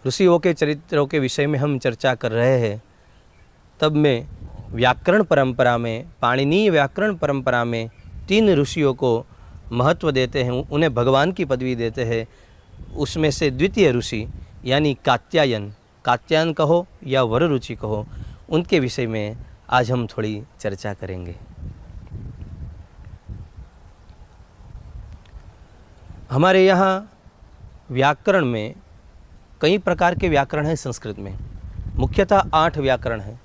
ऋषियों के चरित्रों के विषय में हम चर्चा कर रहे हैं, तब में व्याकरण परंपरा में, पाणिनीय व्याकरण परंपरा में 3 ऋषियों को महत्व देते हैं, उन्हें भगवान की पदवी देते हैं। उसमें से द्वितीय ऋषि यानी कात्यायन कहो या वररुचि कहो, उनके विषय में आज हम थोड़ी चर्चा करेंगे। हमारे यहाँ व्याकरण में कई प्रकार के व्याकरण हैं। संस्कृत में मुख्यतः 8 व्याकरण हैं।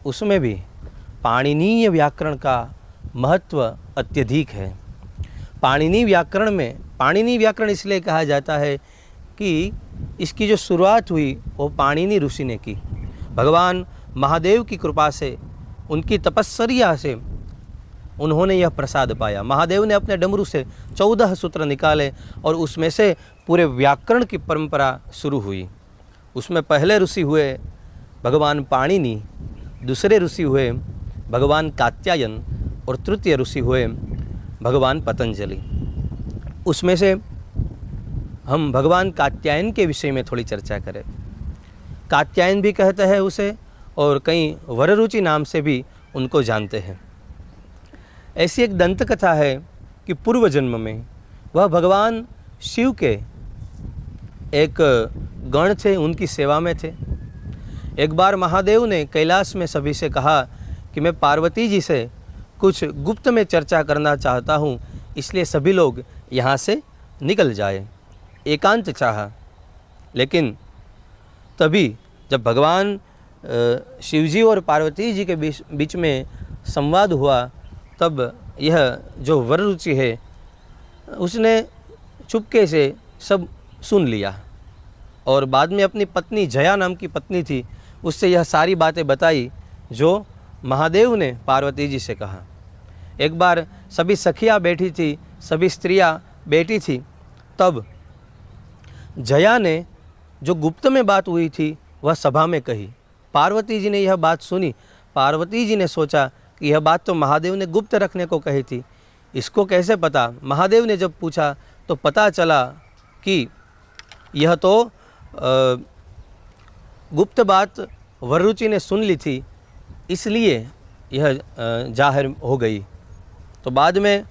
उसमें भी पाणिनीय व्याकरण का महत्व अत्यधिक है। पाणिनीय व्याकरण इसलिए कहा जाता है कि इसकी जो शुरुआत हुई वो पाणिनि ऋषि ने की। भगवान महादेव की कृपा से, उनकी तपस्या से उन्होंने यह प्रसाद पाया। महादेव ने अपने डमरू से 14 सूत्र निकाले और उसमें से पूरे व्याकरण की परंपरा शुरू हुई। उसमें पहले ऋषि हुए भगवान पाणिनि, दूसरे ऋषि हुए भगवान कात्यायन और तृतीय ऋषि हुए भगवान पतंजलि। उसमें से हम भगवान कात्यायन के विषय में थोड़ी चर्चा करें। कात्यायन भी कहते हैं उसे, और कई वररुचि नाम से भी उनको जानते हैं। ऐसी एक दंत कथा है कि पूर्व जन्म में वह भगवान शिव के एक गण थे, उनकी सेवा में थे। एक बार महादेव ने कैलाश में सभी से कहा कि मैं पार्वती जी से कुछ गुप्त में चर्चा करना चाहता हूँ, इसलिए सभी लोग यहाँ से निकल जाए। एकांत चाहा, लेकिन तभी जब भगवान शिवजी और पार्वती जी के बीच में संवाद हुआ, तब यह जो वररुचि है उसने चुपके से सब सुन लिया और बाद में अपनी पत्नी जया नाम की पत्नी थी, उससे यह सारी बातें बताई जो महादेव ने पार्वती जी से कहा। एक बार सभी सखियाँ बैठी थी, सभी स्त्रियाँ बैठी थी, तब जया ने जो गुप्त में बात हुई थी वह सभा में कही। पार्वती जी ने यह बात सुनी। पार्वती जी ने सोचा कि यह बात तो महादेव ने गुप्त रखने को कही थी, इसको कैसे पता। महादेव ने जब पूछा तो पता चला कि यह तो गुप्त बात वररुचि ने सुन ली थी, इसलिए यह जाहिर हो गई। तो बाद में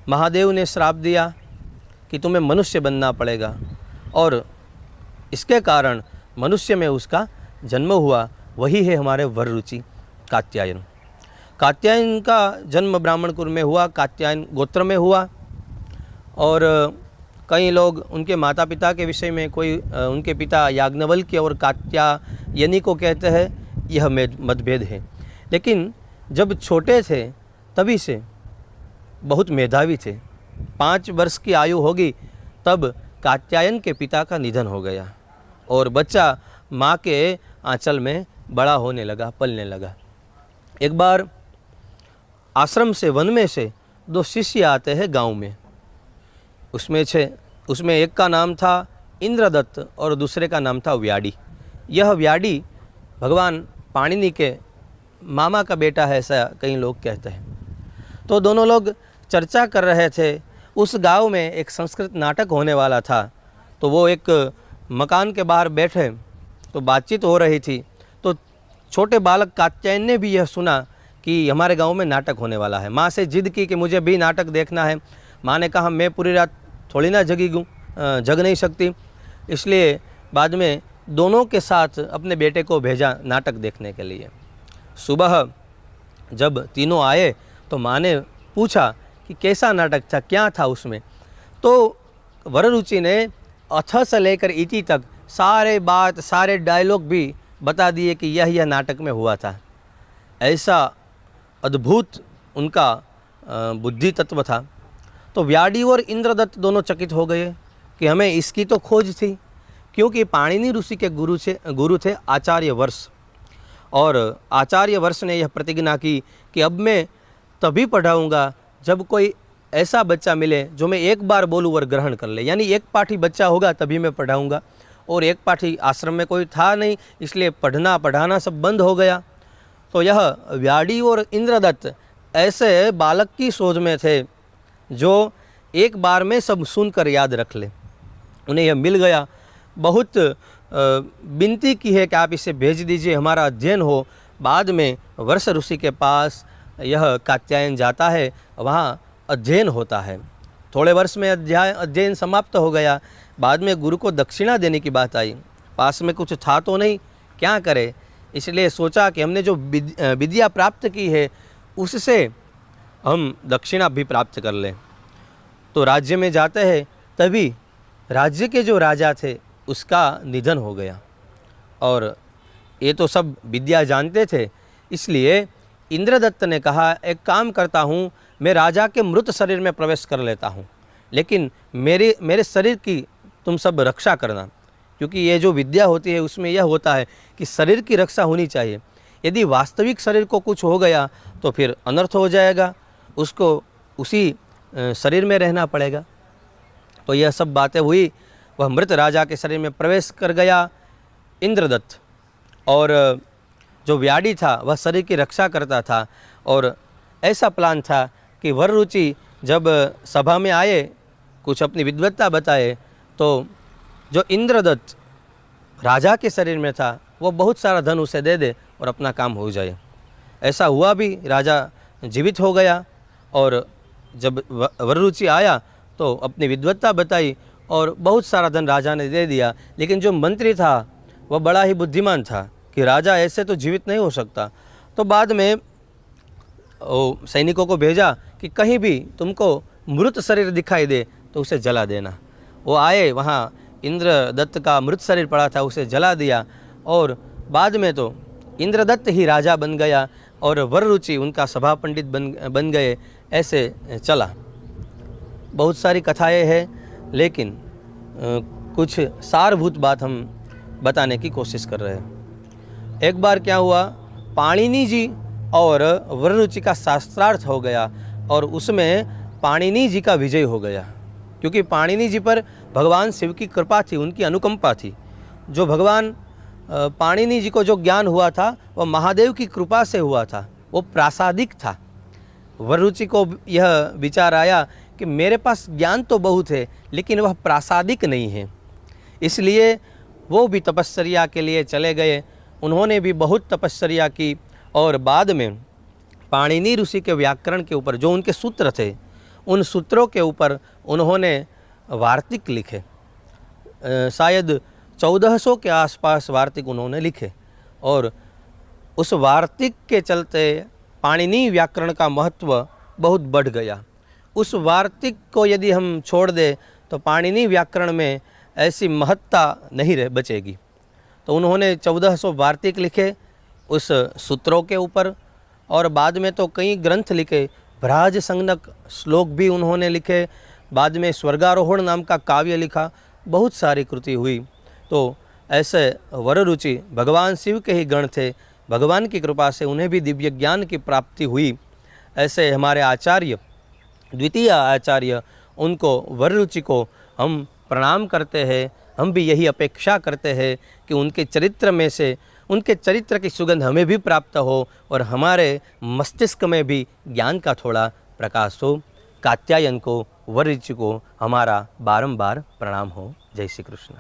महादेव ने श्राप दिया कि तुम्हें मनुष्य बनना पड़ेगा, और इसके कारण मनुष्य में उसका जन्म हुआ। वही है हमारे वररुचि कात्यायन। कात्यायन का जन्म ब्राह्मण कुल में हुआ, कात्यायन गोत्र में हुआ। और कई लोग उनके माता पिता के विषय में, कोई उनके पिता याज्ञवल्क्य और कात्यायनी को कहते हैं, यह मतभेद है। लेकिन जब छोटे थे तभी से बहुत मेधावी थे। 5 वर्ष की आयु होगी तब कात्यायन के पिता का निधन हो गया और बच्चा माँ के आंचल में बड़ा होने लगा, पलने लगा। एक बार आश्रम से, वन में से 2 शिष्य आते हैं गांव में। उसमें एक का नाम था इंद्रदत्त और दूसरे का नाम था व्याडी। यह व्याडी भगवान पाणिनि के मामा का बेटा है, ऐसा कई लोग कहते हैं। तो दोनों लोग चर्चा कर रहे थे। उस गांव में एक संस्कृत नाटक होने वाला था, तो वो एक मकान के बाहर बैठे तो बातचीत हो रही थी। तो छोटे बालक कात्यायन ने भी यह सुना कि हमारे गांव में नाटक होने वाला है। माँ से जिद की कि मुझे भी नाटक देखना है। माँ ने कहा मैं पूरी रात थोड़ी ना जग नहीं सकती, इसलिए बाद में दोनों के साथ अपने बेटे को भेजा नाटक देखने के लिए। सुबह जब तीनों आए तो माँ ने पूछा कि कैसा नाटक था, क्या था उसमें। तो वररुचि ने अथ से लेकर इति तक सारे डायलॉग भी बता दिए कि यह नाटक में हुआ था। ऐसा अद्भुत उनका बुद्धि तत्व था। तो व्याडी और इंद्रदत्त दोनों चकित हो गए कि हमें इसकी तो खोज थी, क्योंकि पाणिनि ऋषि के गुरु थे आचार्य वर्ष। और आचार्य वर्ष ने यह प्रतिज्ञा की कि अब मैं तभी पढ़ाऊँगा जब कोई ऐसा बच्चा मिले जो मैं एक बार बोलूँ और ग्रहण कर ले, यानी एक पाठी बच्चा होगा तभी मैं पढ़ाऊँगा। और एक पाठी आश्रम में कोई था नहीं, इसलिए पढ़ना पढ़ाना सब बंद हो गया। तो यह व्याडी और इंद्रदत्त ऐसे बालक की सोच में थे जो एक बार में सब सुनकर याद रख ले। उन्हें यह मिल गया बहुत विनती की है कि आप इसे भेज दीजिए, हमारा अध्ययन हो। बाद में वर्ष ऋषि के पास यह कात्यायन जाता है, वहाँ अध्ययन होता है। थोड़े वर्ष में अध्ययन समाप्त हो गया। बाद में गुरु को दक्षिणा देने की बात आई। पास में कुछ था तो नहीं, क्या करे, इसलिए सोचा कि हमने जो विद्या प्राप्त की है उससे हम दक्षिणा भी प्राप्त कर लें। तो राज्य में जाते हैं, तभी राज्य के जो राजा थे उसका निधन हो गया। और ये तो सब विद्या जानते थे, इसलिए इंद्रदत्त ने कहा, एक काम करता हूँ, मैं राजा के मृत शरीर में प्रवेश कर लेता हूँ, लेकिन मेरे शरीर की तुम सब रक्षा करना, क्योंकि ये जो विद्या होती है उसमें यह होता है कि शरीर की रक्षा होनी चाहिए। यदि वास्तविक शरीर को कुछ हो गया तो फिर अनर्थ हो जाएगा, उसको उसी शरीर में रहना पड़ेगा। तो यह सब बातें हुई। वह मृत राजा के शरीर में प्रवेश कर गया इंद्रदत्त, और जो व्याडी था वह शरीर की रक्षा करता था। और ऐसा प्लान था कि वररुचि जब सभा में आए, कुछ अपनी विद्वत्ता बताए, तो जो इंद्रदत्त राजा के शरीर में था वो बहुत सारा धन उसे दे दे और अपना काम हो जाए। ऐसा हुआ भी, राजा जीवित हो गया। और जब वररुचि आया तो अपनी विद्वत्ता बताई और बहुत सारा धन राजा ने दे दिया। लेकिन जो मंत्री था वह बड़ा ही बुद्धिमान था कि राजा ऐसे तो जीवित नहीं हो सकता। तो बाद में सैनिकों को भेजा कि कहीं भी तुमको मृत शरीर दिखाई दे तो उसे जला देना। वो आए, वहाँ इंद्रदत्त का मृत शरीर पड़ा था, उसे जला दिया। और बाद में तो इंद्रदत्त ही राजा बन गया और वररुचि उनका सभा पंडित बन गए। ऐसे चला। बहुत सारी कथाएं हैं, लेकिन कुछ सारभूत बात हम बताने की कोशिश कर रहे हैं। एक बार क्या हुआ, पाणिनि जी और वररुचि का शास्त्रार्थ हो गया और उसमें पाणिनि जी का विजय हो गया, क्योंकि पाणिनि जी पर भगवान शिव की कृपा थी, उनकी अनुकंपा थी। जो भगवान पाणिनि जी को जो ज्ञान हुआ था वह महादेव की कृपा से हुआ था, वो प्रासादिक था। वररुचि को यह विचार आया कि मेरे पास ज्ञान तो बहुत है लेकिन वह प्रासादिक नहीं है, इसलिए वो भी तपस्या के लिए चले गए। उन्होंने भी बहुत तपस्या की और बाद में पाणिनि ऋषि के व्याकरण के ऊपर जो उनके सूत्र थे, उन सूत्रों के ऊपर उन्होंने वार्तिक लिखे। शायद 1400 के आसपास वार्तिक उन्होंने लिखे। और उस वार्तिक के चलते पाणिनि व्याकरण का महत्व बहुत बढ़ गया। उस वार्तिक को यदि हम छोड़ दें तो पाणिनि व्याकरण में ऐसी महत्ता नहीं बचेगी। तो उन्होंने 1400 वार्तिक लिखे उस सूत्रों के ऊपर, और बाद में तो कई ग्रंथ लिखे। भ्राज संज्ञक श्लोक भी उन्होंने लिखे। बाद में स्वर्गारोहण नाम का काव्य लिखा। बहुत सारी कृति हुई। तो ऐसे वररुचि भगवान शिव के ही गण थे। भगवान की कृपा से उन्हें भी दिव्य ज्ञान की प्राप्ति हुई। ऐसे हमारे आचार्य, द्वितीय आचार्य, उनको वररुचि को हम प्रणाम करते हैं। हम भी यही अपेक्षा करते हैं कि उनके चरित्र में से, उनके चरित्र की सुगंध हमें भी प्राप्त हो और हमारे मस्तिष्क में भी ज्ञान का थोड़ा प्रकाश हो। कात्यायन को, वररुचि को हमारा बारंबार प्रणाम हो। जय श्री कृष्ण।